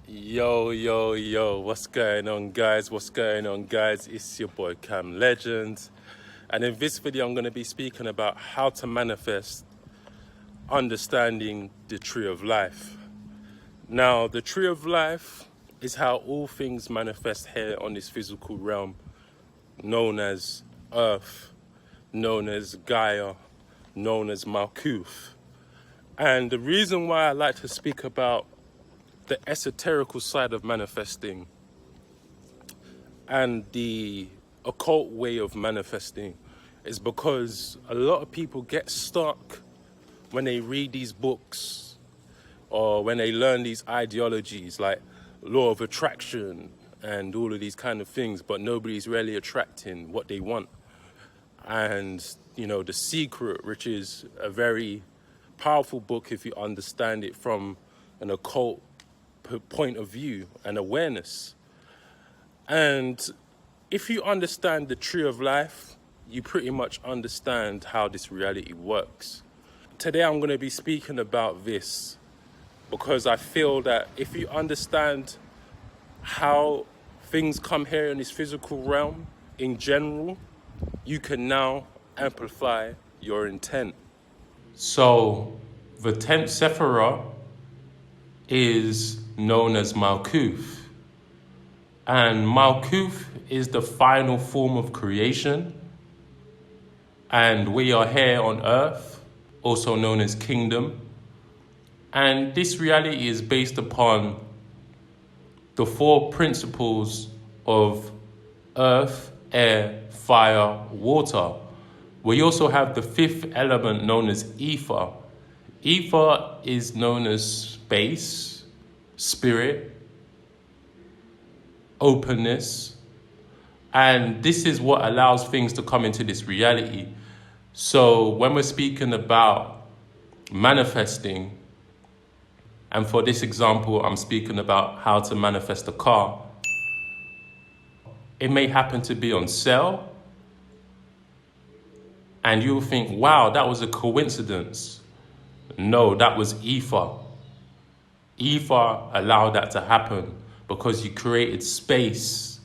Yo, what's going on, guys? It's your boy Cam Legend. And in this video, I'm going to be speaking about how to manifest understanding the tree of life. Now, the tree of life is how all things manifest here on this physical realm, known as Earth, known as Gaia, known as Malkuth. And the reason why I like to speak about the esoterical side of manifesting and the occult way of manifesting is because a lot of people get stuck when they read these books or when they learn these ideologies like law of attraction and all of these kind of things, but nobody's really attracting what they want. And, The Secret, which is a very powerful book if you understand it from an occult point of view and awareness. And if you understand the tree of life, you pretty much understand how this reality works. Today I'm going to be speaking about this because I feel that if you understand how things come here in this physical realm in general, you can now amplify your intent. So the 10th Sephirah is known as Malkuth. And Malkuth is the final form of creation. And we are here on earth, also known as kingdom. And this reality is based upon the four principles of earth, air, fire, water. We also have the fifth element known as ether. Ether is known as space, spirit, openness, and this is what allows things to come into this reality. So when we're speaking about manifesting, and for this example, I'm speaking about how to manifest a car, it may happen to be on sale, and you'll think, wow, that was a coincidence. No, that was ether. Ether allowed that to happen because you created space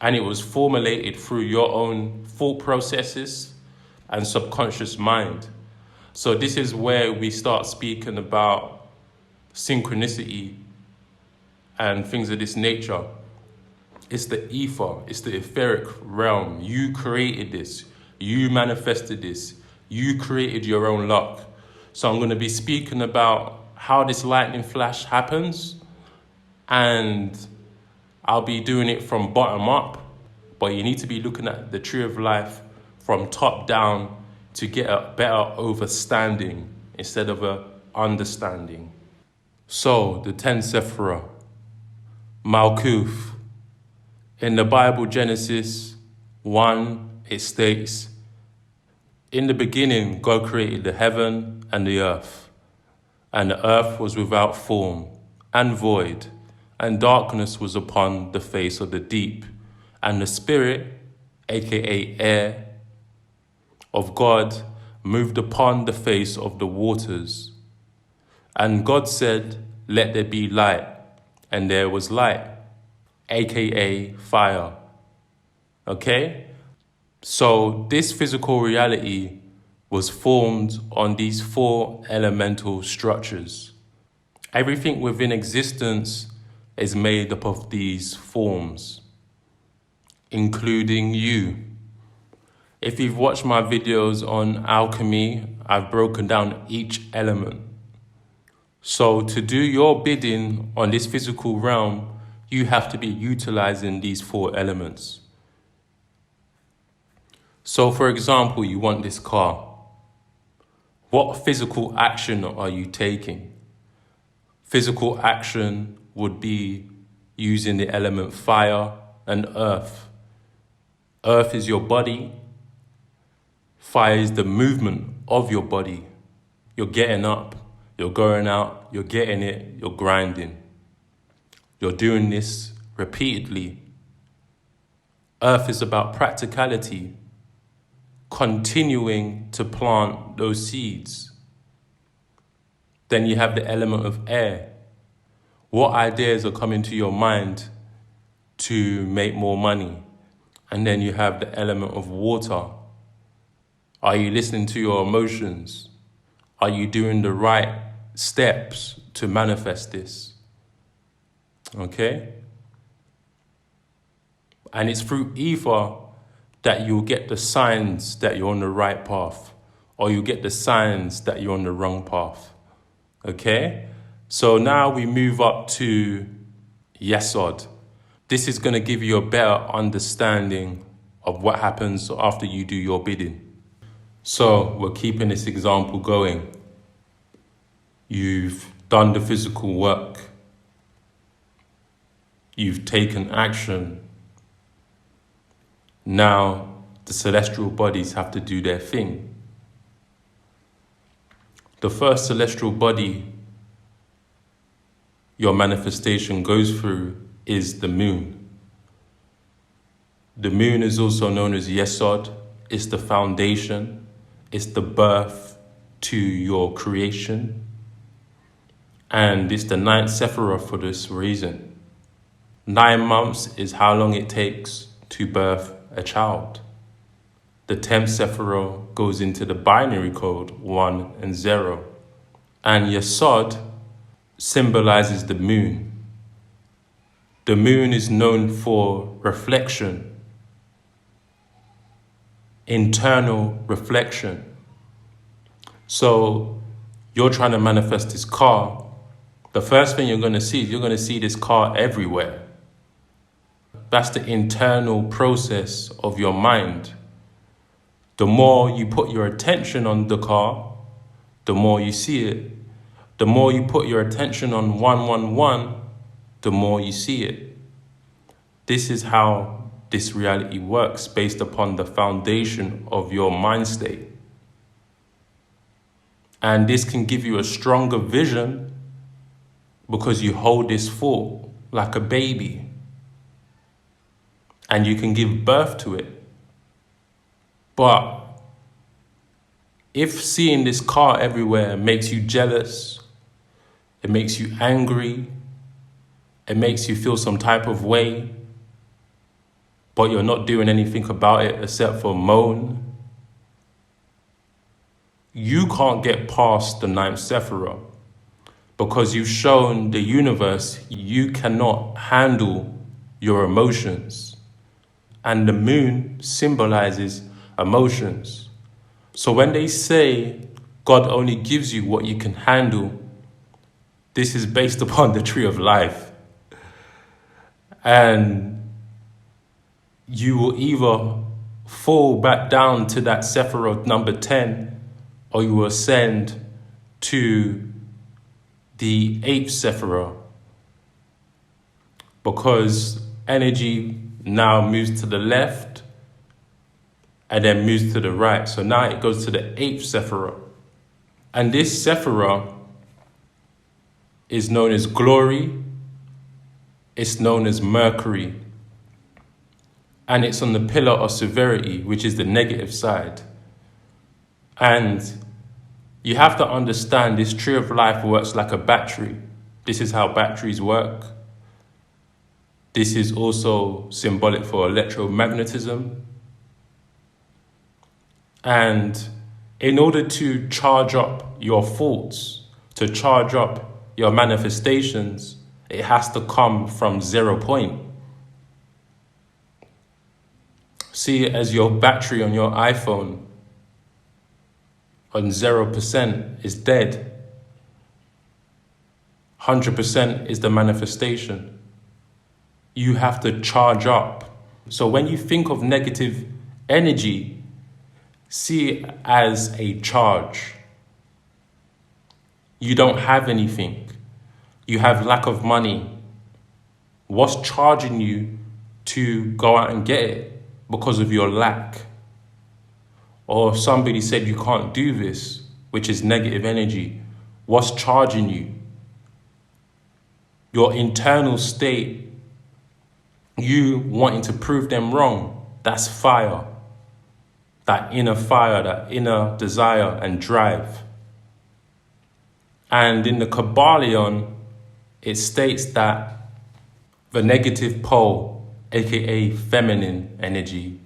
and it was formulated through your own thought processes and subconscious mind. So this is where we start speaking about synchronicity and things of this nature. It's the ether, it's the etheric realm. You created this, you manifested this, you created your own luck. So I'm going to be speaking about how this lightning flash happens, and I'll be doing it from bottom up, but you need to be looking at the tree of life from top down to get a better understanding instead of a understanding. So the 10 Sephirah, Malkuth. In the Bible, Genesis 1, it states, "In the beginning, God created the heaven and the earth, and the earth was without form and void, and darkness was upon the face of the deep, and the Spirit, aka air, of God moved upon the face of the waters. And God said, let there be light, and there was light, aka fire." Okay? So this physical reality was formed on these four elemental structures. Everything within existence is made up of these forms, including you. If you've watched my videos on alchemy, I've broken down each element. So to do your bidding on this physical realm, you have to be utilizing these four elements. So for example, you want this car. What physical action are you taking? Physical action would be using the element fire and earth. Earth is your body. Fire is the movement of your body. You're getting up, you're going out, you're getting it, you're grinding. You're doing this repeatedly. Earth is about practicality, continuing to plant those seeds. Then you have the element of air. What ideas are coming to your mind to make more money? And then you have the element of water. Are you listening to your emotions? Are you doing the right steps to manifest this? Okay? And it's through either that you'll get the signs that you're on the right path, or you'll get the signs that you're on the wrong path. Okay? So now we move up to Yesod. This is going to give you a better understanding of what happens after you do your bidding. So we're keeping this example going. You've done the physical work. You've taken action. Now the celestial bodies have to do their thing. The first celestial body your manifestation goes through is the moon. The moon is also known as Yesod. It's the foundation. It's the birth to your creation. And it's the 9th Sephirah for this reason. 9 months is how long it takes to birth a child. The 10th Sephirah goes into the binary code 1 and 0. And Yesod symbolizes the moon. The moon is known for reflection, internal reflection. So you're trying to manifest this car. The first thing you're going to see is you're going to see this car everywhere. That's the internal process of your mind. The more you put your attention on the car, the more you see it. The more you put your attention on 111, the more you see it. This is how this reality works based upon the foundation of your mind state. And this can give you a stronger vision because you hold this thought like a baby. And you can give birth to it. But if seeing this car everywhere makes you jealous, it makes you angry, it makes you feel some type of way, but you're not doing anything about it except for moan, you can't get past the 9th Sephirah because you've shown the universe you cannot handle your emotions. And the moon symbolizes emotions. So when they say God only gives you what you can handle, this is based upon the tree of life. And you will either fall back down to that Sephirah number 10, or you will ascend to the 8th Sephirah. Because energy now moves to the left and then moves to the right. So now it goes to the 8th Sephirah. And this Sephirah is known as glory. It's known as Mercury. And it's on the pillar of severity, which is the negative side. And you have to understand this tree of life works like a battery. This is how batteries work. This is also symbolic for electromagnetism. And in order to charge up your thoughts, to charge up your manifestations, it has to come from 0 point. See it as your battery on your iPhone on 0% is dead. 100% is the manifestation. You have to charge up. So when you think of negative energy, see it as a charge. You don't have anything. You have lack of money. What's charging you to go out and get it? Because of your lack. Or somebody said you can't do this, which is negative energy. What's charging you? Your internal state, you wanting to prove them wrong, that's fire. That inner fire, that inner desire and drive. And in the Kabbalion, it states that the negative pole, aka feminine energy,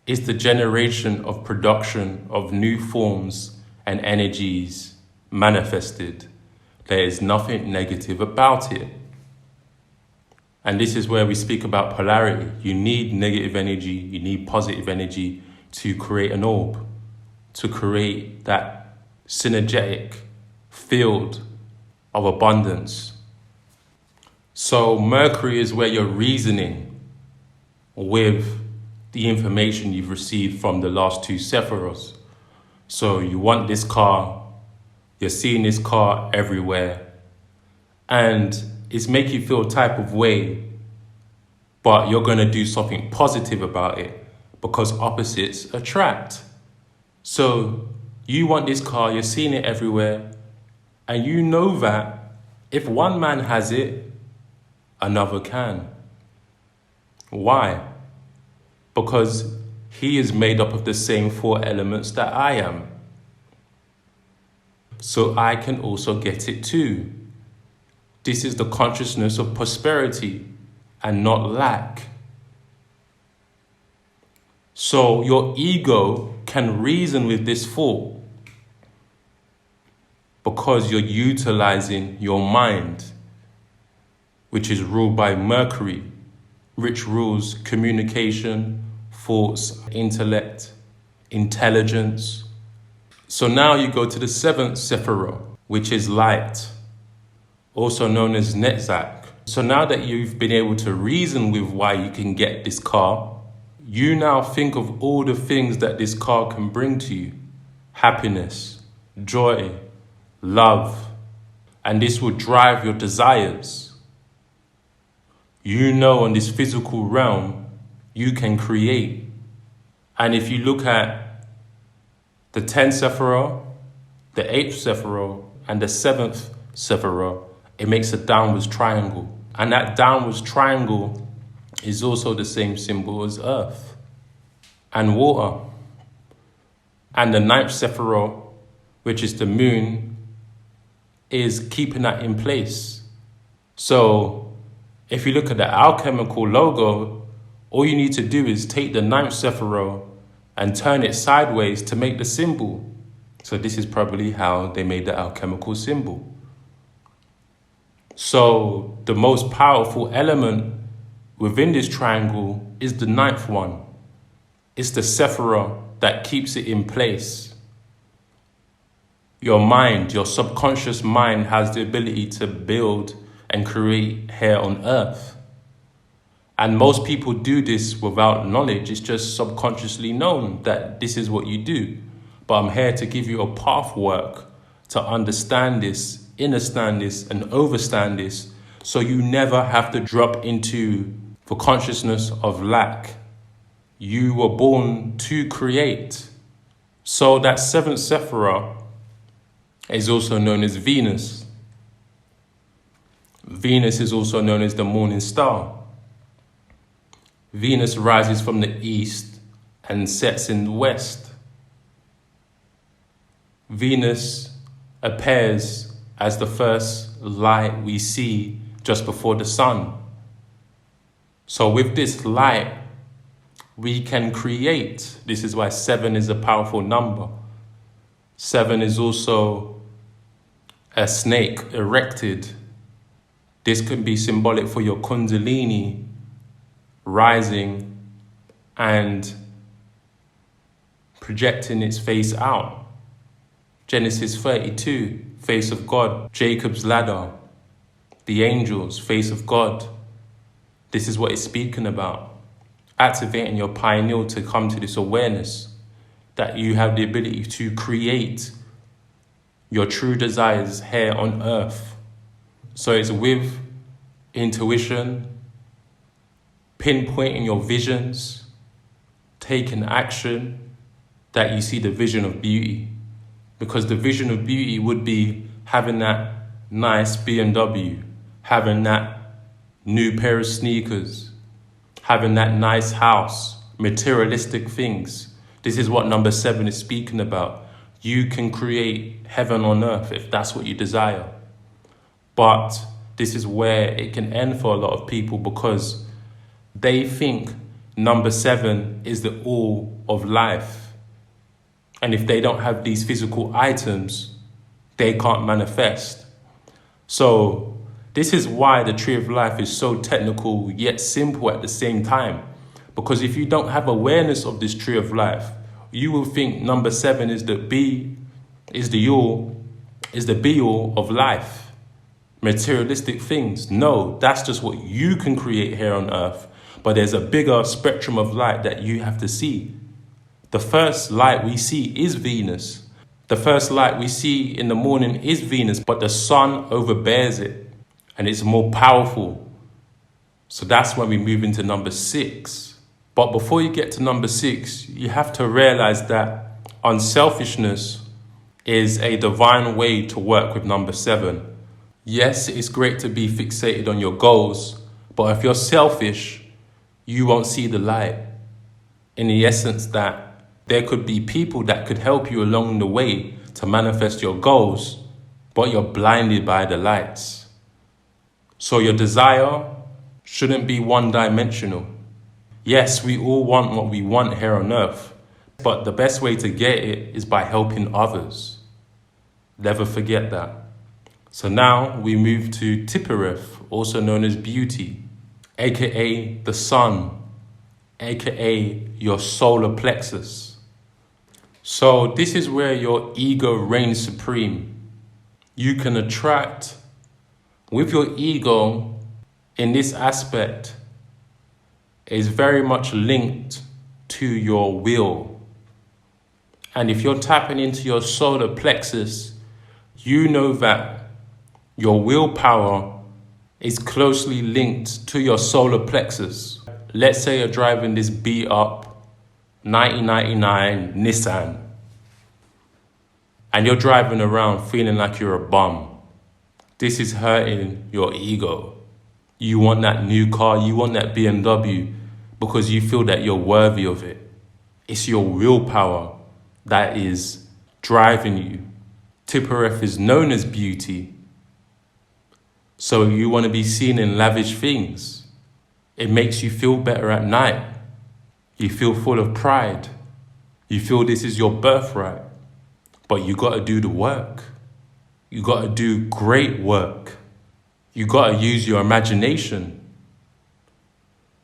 is the generation of production of new forms and energies manifested. There is nothing negative about it. And this is where we speak about polarity. You need negative energy, you need positive energy to create an orb, to create that synergetic field of abundance. So Mercury is where you're reasoning with the information you've received from the last two Sephiros. So you want this car, you're seeing this car everywhere, and it's making you feel a type of way, but you're going to do something positive about it because opposites attract. So you want this car, you're seeing it everywhere, and you know that if one man has it, another can. Why? Because he is made up of the same four elements that I am. So I can also get it too. This is the consciousness of prosperity and not lack. So your ego can reason with this thought because you're utilizing your mind, which is ruled by Mercury, which rules communication, thoughts, intellect, intelligence. So now you go to the seventh Sephirah, which is light, also known as Netzach. So now that you've been able to reason with why you can get this car, you now think of all the things that this car can bring to you. Happiness, joy, love, and this will drive your desires. You know, in this physical realm, you can create. And if you look at the 10th Sephirah, the 8th Sephirah, and the 7th Sephirah, it makes a downwards triangle. And that downwards triangle is also the same symbol as earth and water. And the 9th Sephirah, which is the moon, is keeping that in place. So if you look at the alchemical logo, all you need to do is take the 9th Sephirah and turn it sideways to make the symbol. So this is probably how they made the alchemical symbol. So the most powerful element within this triangle is the 9th one. It's the Sephirah that keeps it in place. Your mind, your subconscious mind has the ability to build and create here on earth. And most people do this without knowledge. It's just subconsciously known that this is what you do. But I'm here to give you a path work to understand this, understand this, and overstand this, so you never have to drop into the consciousness of lack. You were born to create. So that 7th Sephirah is also known as Venus. Venus is also known as the morning star. Venus rises from the east and sets in the west. Venus appears as the first light we see just before the sun. So with this light, we can create. This is why 7 is a powerful number. 7 is also a snake erected. This can be symbolic for your Kundalini rising and projecting its face out. Genesis 32, face of God. Jacob's ladder, the angels, face of God. This is what it's speaking about. Activating your pineal to come to this awareness that you have the ability to create your true desires here on earth. So it's with intuition, pinpointing your visions, taking action, that you see the vision of beauty. Because the vision of beauty would be having that nice BMW, having that new pair of sneakers, having that nice house, materialistic things. This is what number 7 is speaking about. You can create heaven on earth if that's what you desire. But This is where it can end for a lot of people, because they think number 7 is the all of life. And if they don't have these physical items, they can't manifest. So this is why the tree of life is so technical yet simple at the same time. Because if you don't have awareness of this tree of life, you will think number 7 is the be all of life. Materialistic things. No, that's just what you can create here on earth. But there's a bigger spectrum of light that you have to see. The first light we see is Venus. The first light we see in the morning is Venus, but the sun overbears it and it's more powerful. So that's when we move into number 6. But before you get to number 6, you have to realize that unselfishness is a divine way to work with number 7. Yes, it's great to be fixated on your goals, but if you're selfish, you won't see the light. In the essence that there could be people that could help you along the way to manifest your goals, but you're blinded by the lights. So your desire shouldn't be one-dimensional. Yes, we all want what we want here on earth, but the best way to get it is by helping others. Never forget that. So now we move to Tippereth, also known as beauty, aka the sun, aka your solar plexus. So this is where your ego reigns supreme. You can attract with your ego in this aspect is very much linked to your will. And if you're tapping into your solar plexus, you know that your willpower is closely linked to your solar plexus. Let's say you're driving this beat up 1999 Nissan and you're driving around feeling like you're a bum. This is hurting your ego. You want that new car, you want that BMW because you feel that you're worthy of it. It's your willpower that is driving you. Tippereth is known as beauty. So you want to be seen in lavish things. It makes you feel better at night. You feel full of pride. You feel this is your birthright. But you got to do the work. You got to do great work. You got to use your imagination.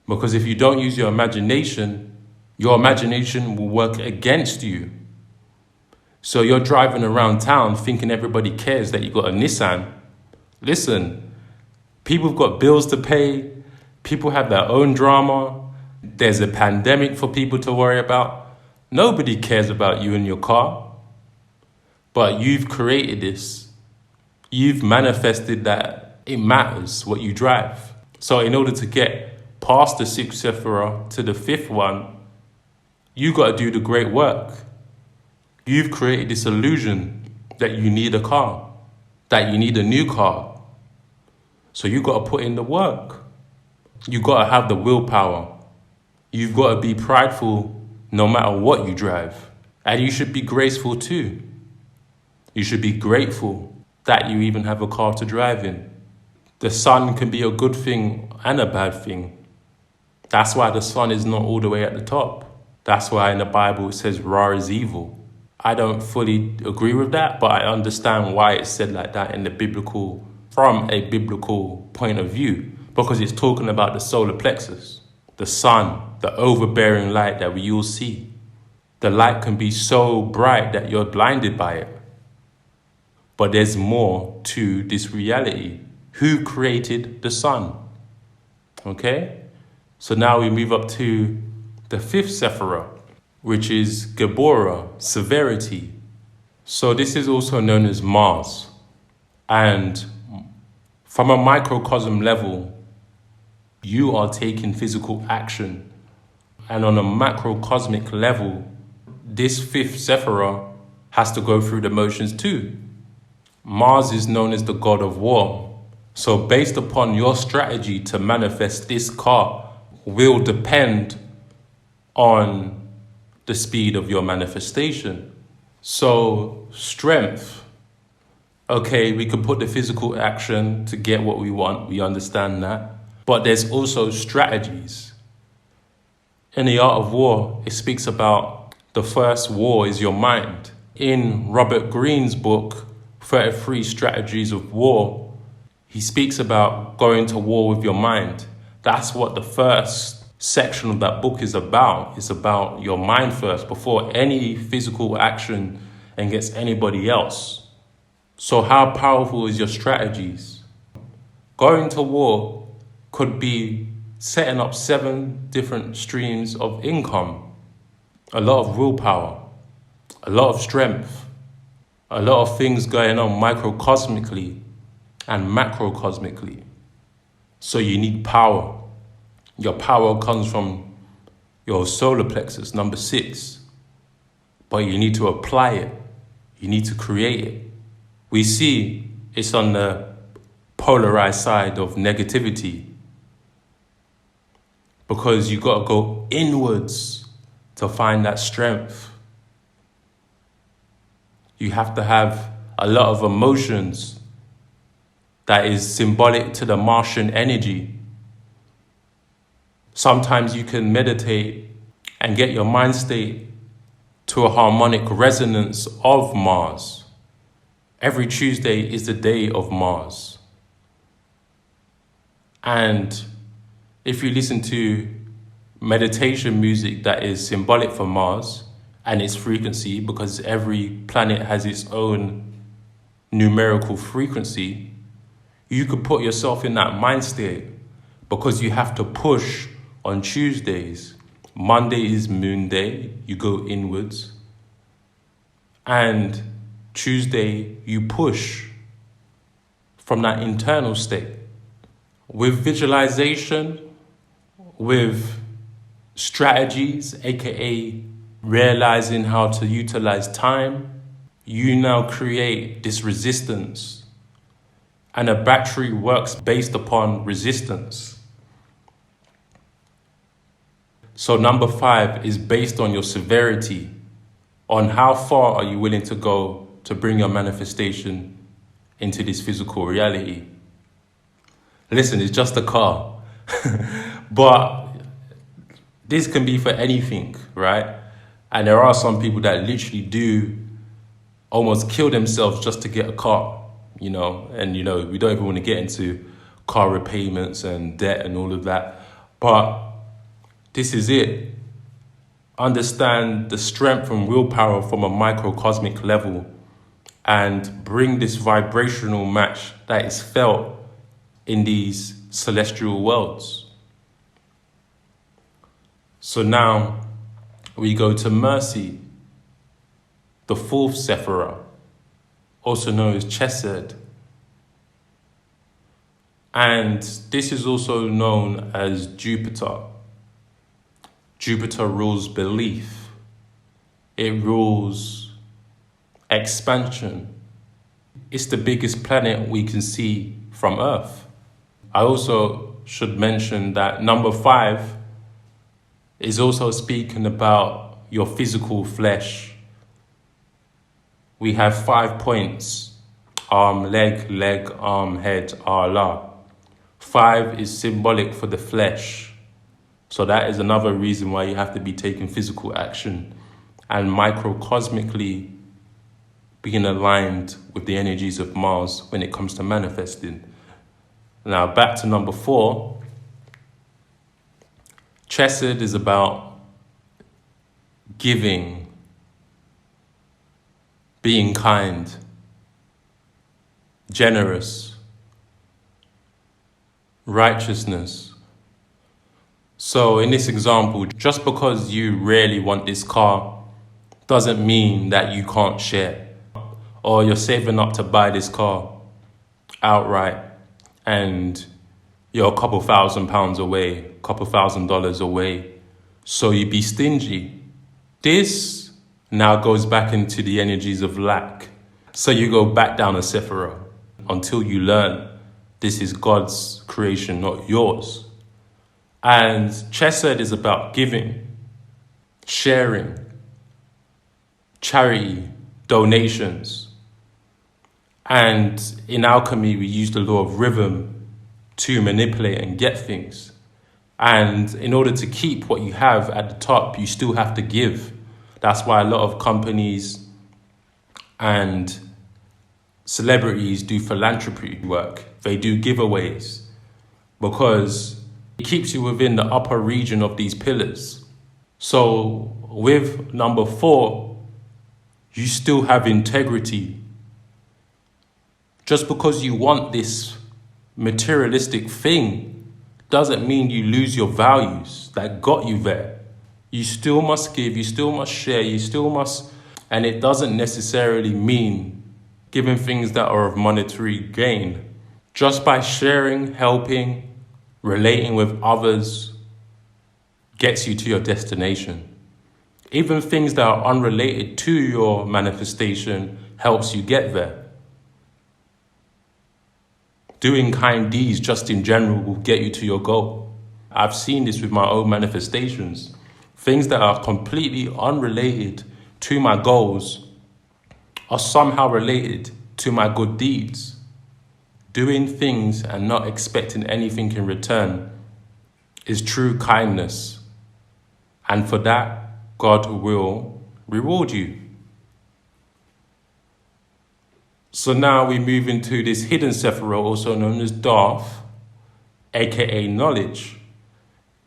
Because if you don't use your imagination will work against you. So you're driving around town thinking everybody cares that you got a Nissan. Listen, people have got bills to pay. People have their own drama. There's a pandemic for people to worry about. Nobody cares about you and your car. But you've created this. You've manifested that it matters what you drive. So in order to get past the 6th Sephirah to the 5th one, you got to do the great work. You've created this illusion that you need a car, that you need a new car. So you got to put in the work. You got to have the willpower. You've got to be prideful no matter what you drive. And you should be graceful too. You should be grateful that you even have a car to drive in. The sun can be a good thing and a bad thing. That's why the sun is not all the way at the top. That's why in the Bible it says Ra is evil. I don't fully agree with that, but I understand why it's said like that from a biblical point of view, because it's talking about the solar plexus, the sun, the overbearing light that we all see. The light can be so bright that you're blinded by it. But there's more to this reality. Who created the sun? Okay? So now we move up to the 5th Sephirah, which is Geborah, severity. So this is also known as Mars. And from a microcosm level, you are taking physical action. And on a macrocosmic level, this 5th Sephirah has to go through the motions too. Mars is known as the god of war. So based upon your strategy to manifest this car will depend on the speed of your manifestation. So strength Okay, we can put the physical action to get what we want. We understand that. But there's also strategies. In the art of war, it speaks about the first war is your mind. In Robert Greene's book, 33 Strategies of War, he speaks about going to war with your mind. That's what the first section of that book is about. It's about your mind first before any physical action against anybody else. So how powerful is your strategies? Going to war could be setting up 7 different streams of income, a lot of willpower, a lot of strength, a lot of things going on microcosmically and macrocosmically. So you need power. Your power comes from your solar plexus, number 6. But you need to apply it. You need to create it. We see it's on the polarized side of negativity, because you got to go inwards to find that strength. You have to have a lot of emotions that is symbolic to the Martian energy. Sometimes you can meditate and get your mind state to a harmonic resonance of Mars. Every Tuesday is the day of Mars. And if you listen to meditation music that is symbolic for Mars and its frequency, because every planet has its own numerical frequency, you could put yourself in that mind state, because you have to push on Tuesdays. Monday is Moon Day, you go inwards. And Tuesday, you push from that internal state. With visualization, with strategies, aka realizing how to utilize time, you now create this resistance. And a battery works based upon resistance. So number 5 is based on your severity, on how far are you willing to go to bring your manifestation into this physical reality. Listen, it's just a car. But this can be for anything, right? And there are some people that literally do almost kill themselves just to get a car, and we don't even want to get into car repayments and debt and all of that. But this is it. Understand the strength and willpower from a microcosmic level and bring this vibrational match that is felt in these celestial worlds. So now we go to Mercy, the 4th Sephirah, also known as Chesed. And this is also known as Jupiter. Jupiter rules belief. It rules expansion. It's the biggest planet we can see from Earth. I also should mention that number 5 is also speaking about your physical flesh. We have 5 points: arm, leg, arm, head, Allah. 5 is symbolic for the flesh. So that is another reason why you have to be taking physical action and microcosmically being aligned with the energies of Mars when it comes to manifesting. Now back to number 4. Chesed is about giving, being kind, generous, righteousness. So in this example, just because you really want this car doesn't mean that you can't share. Or you're saving up to buy this car outright and you're a couple £1,000 away, couple $1,000 away, so you be stingy. This now goes back into the energies of lack. So you go back down a Sephirah until you learn this is God's creation, not yours. And Chesed is about giving, sharing, charity, donations. And in alchemy, we use the law of rhythm to manipulate and get things. And in order to keep what you have at the top, you still have to give. That's why a lot of companies and celebrities do philanthropy work. They do giveaways because it keeps you within the upper region of these pillars. So with number 4, you still have integrity. Just because you want this materialistic thing doesn't mean you lose your values that got you there. You still must give, you still must share, you still must, and it doesn't necessarily mean giving things that are of monetary gain. Just by sharing, helping, relating with others gets you to your destination. Even things that are unrelated to your manifestation helps you get there. Doing kind deeds just in general will get you to your goal. I've seen this with my own manifestations. Things that are completely unrelated to my goals are somehow related to my good deeds. Doing things and not expecting anything in return is true kindness. And for that, God will reward you. So now we move into this hidden Sephirah, also known as Darth, aka knowledge.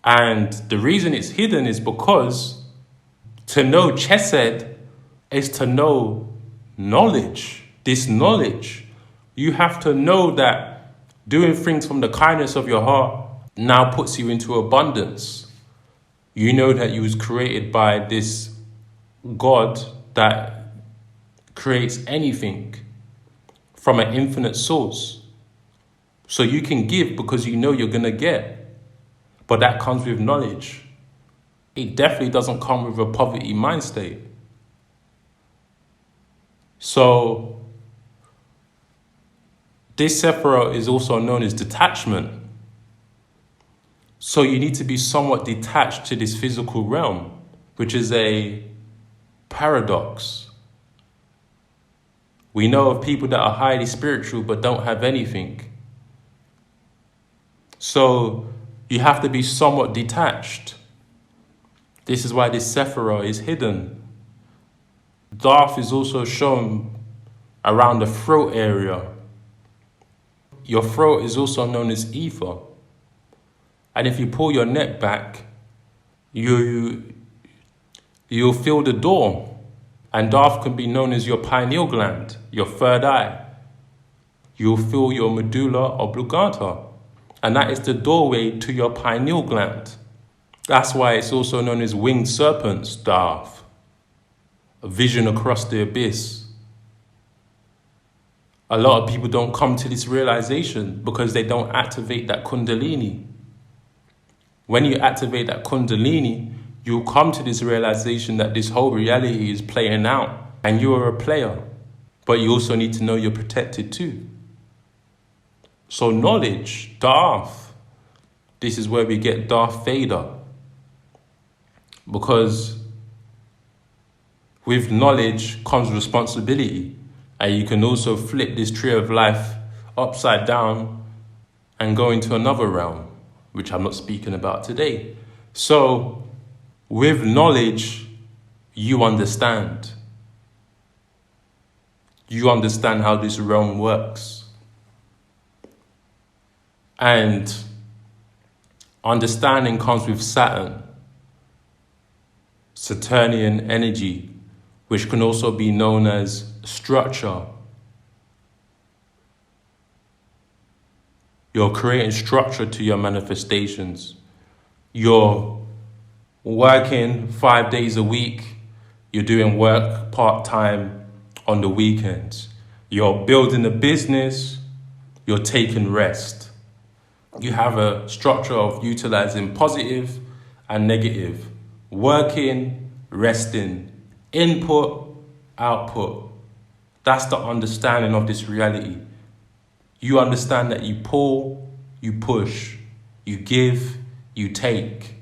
And the reason it's hidden is because to know Chesed is to know knowledge. This knowledge, you have to know that doing things from the kindness of your heart now puts you into abundance. You know that you was created by this God that creates anything from an infinite source. So you can give because you know you're going to get. But that comes with knowledge. It definitely doesn't come with a poverty mind state. So this Sephirah is also known as detachment. So you need to be somewhat detached to this physical realm, which is a paradox. We know of people that are highly spiritual but don't have anything. So you have to be somewhat detached. This is why this Sephirah is hidden. Darth is also shown around the throat area. Your throat is also known as ether. And if you pull your neck back, you'll feel the door. And Darth can be known as your pineal gland, your third eye. You'll feel your medulla oblongata. And that is the doorway to your pineal gland. That's why it's also known as winged serpent's Darth. A vision across the abyss. A lot of people don't come to this realization because they don't activate that kundalini. When you activate that kundalini, you'll come to this realization that this whole reality is playing out and you are a player. But you also need to know you're protected too. So knowledge, Darth, this is where we get Darth Vader. Because with knowledge comes responsibility. And you can also flip this tree of life upside down and go into another realm, which I'm not speaking about today. So with knowledge, you understand. You understand how this realm works. And understanding comes with Saturn, Saturnian energy, which can also be known as structure. You're creating structure to your manifestations. You're working 5 days a week. You're doing work part-time on the weekends. You're building a business. You're taking rest. You have a structure of utilizing positive and negative. Working, resting, input, output. That's the understanding of this reality. You understand that you pull, you push, you give, you take.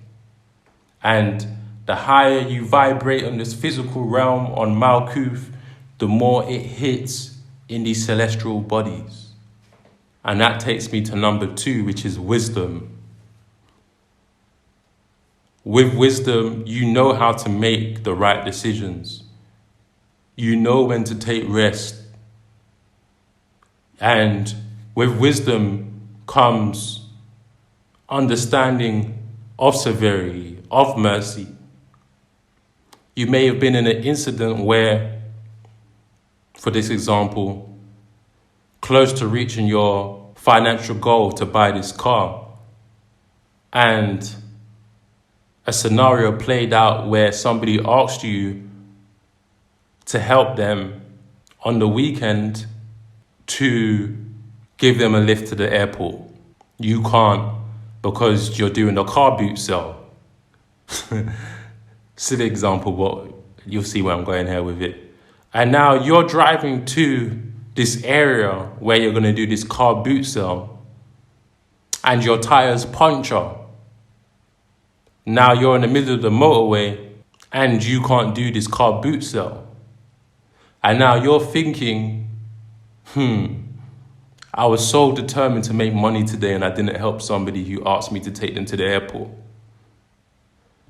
And the higher you vibrate on this physical realm on Malkuth, the more it hits in these celestial bodies. And that takes me to number 2, which is wisdom. With wisdom, you know how to make the right decisions. You know when to take rest. And with wisdom comes understanding of severity, of mercy. You may have been in an incident where, for this example, close to reaching your financial goal to buy this car, and a scenario played out where somebody asked you to help them on the weekend to give them a lift to the airport. You can't because you're doing a car boot sale. Silly example, but you'll see where I'm going here with it. And now you're driving to this area where you're going to do this car boot sale, and your tires puncture. Now you're in the middle of the motorway and you can't do this car boot sale. And now you're thinking, I was so determined to make money today and I didn't help somebody who asked me to take them to the airport.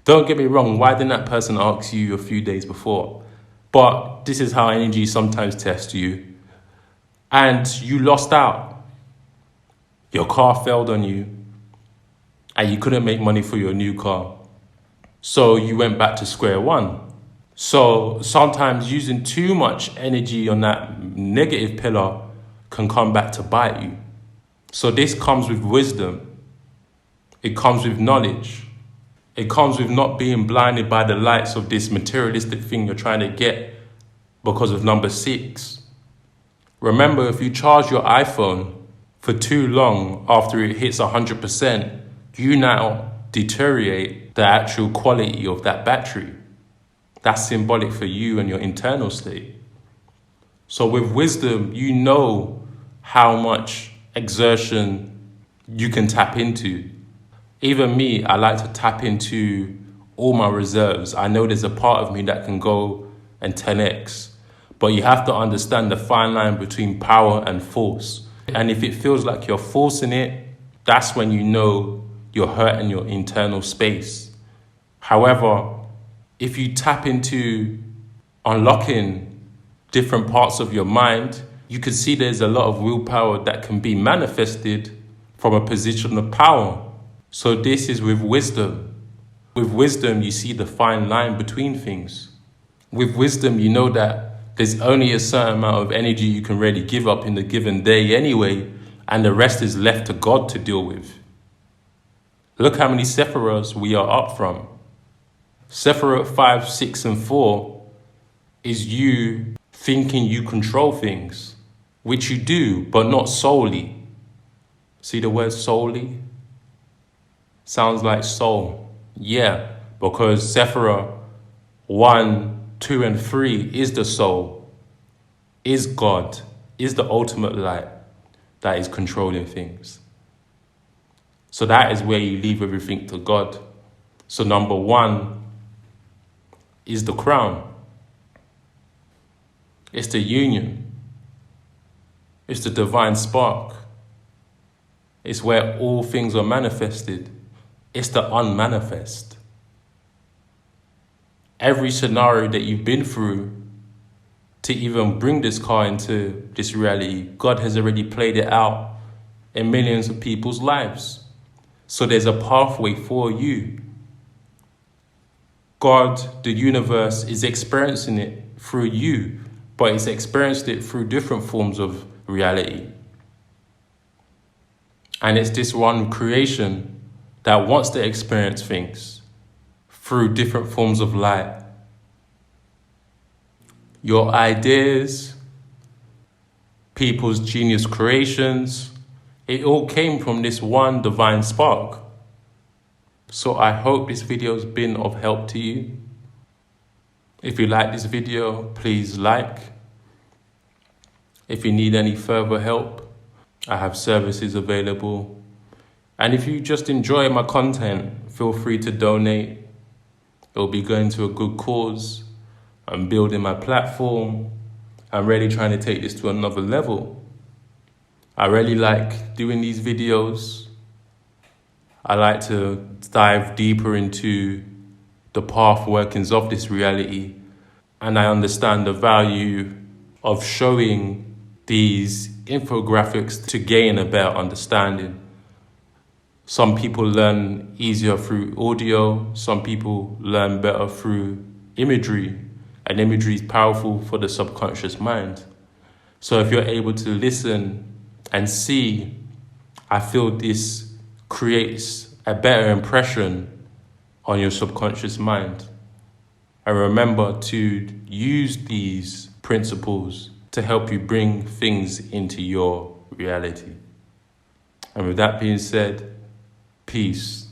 Don't get me wrong, why didn't that person ask you a few days before? But this is how energy sometimes tests you. And you lost out. Your car failed on you. And you couldn't make money for your new car. So you went back to square one. So sometimes using too much energy on that negative pillar can come back to bite you. So this comes with wisdom. It comes with knowledge. It comes with not being blinded by the lights of this materialistic thing you're trying to get because of number 6. Remember, if you charge your iPhone for too long after it hits 100%, you now deteriorate the actual quality of that battery. That's symbolic for you and your internal state. So with wisdom, you know how much exertion you can tap into. Even me, I like to tap into all my reserves. I know there's a part of me that can go and 10x, but you have to understand the fine line between power and force. And if it feels like you're forcing it, that's when you know you're hurting your internal space. However, if you tap into unlocking different parts of your mind, you can see there's a lot of willpower that can be manifested from a position of power. So this is with wisdom. With wisdom, you see the fine line between things. With wisdom, you know that there's only a certain amount of energy you can really give up in the given day anyway, and the rest is left to God to deal with. Look how many Sephiroths we are up from. Sephiroth 5, 6, and 4 is you thinking you control things, which you do, but not solely. See the word solely? Sounds like soul. Yeah, because Sephiroth 1, 2, and 3 is the soul, is God, is the ultimate light that is controlling things. So that is where you leave everything to God. So number 1 is the crown. It's the union. It's the divine spark. It's where all things are manifested. It's the unmanifest. Every scenario that you've been through to even bring this car into this reality, God has already played it out in millions of people's lives. So there's a pathway for you. God, the universe, is experiencing it through you, but it's experienced it through different forms of reality. And it's this one creation that wants to experience things through different forms of light. Your ideas, people's genius creations, it all came from this one divine spark. So I hope this video has been of help to you. If you like this video, please like. If you need any further help, I have services available. And if you just enjoy my content, feel free to donate. It'll be going to a good cause. I'm building my platform. I'm really trying to take this to another level. I really like doing these videos. I like to dive deeper into the path workings of this reality. And I understand the value of showing these infographics to gain a better understanding. Some people learn easier through audio. Some people learn better through imagery. And imagery is powerful for the subconscious mind. So if you're able to listen and see, I feel this creates a better impression on your subconscious mind. And remember to use these principles to help you bring things into your reality. And with that being said, peace.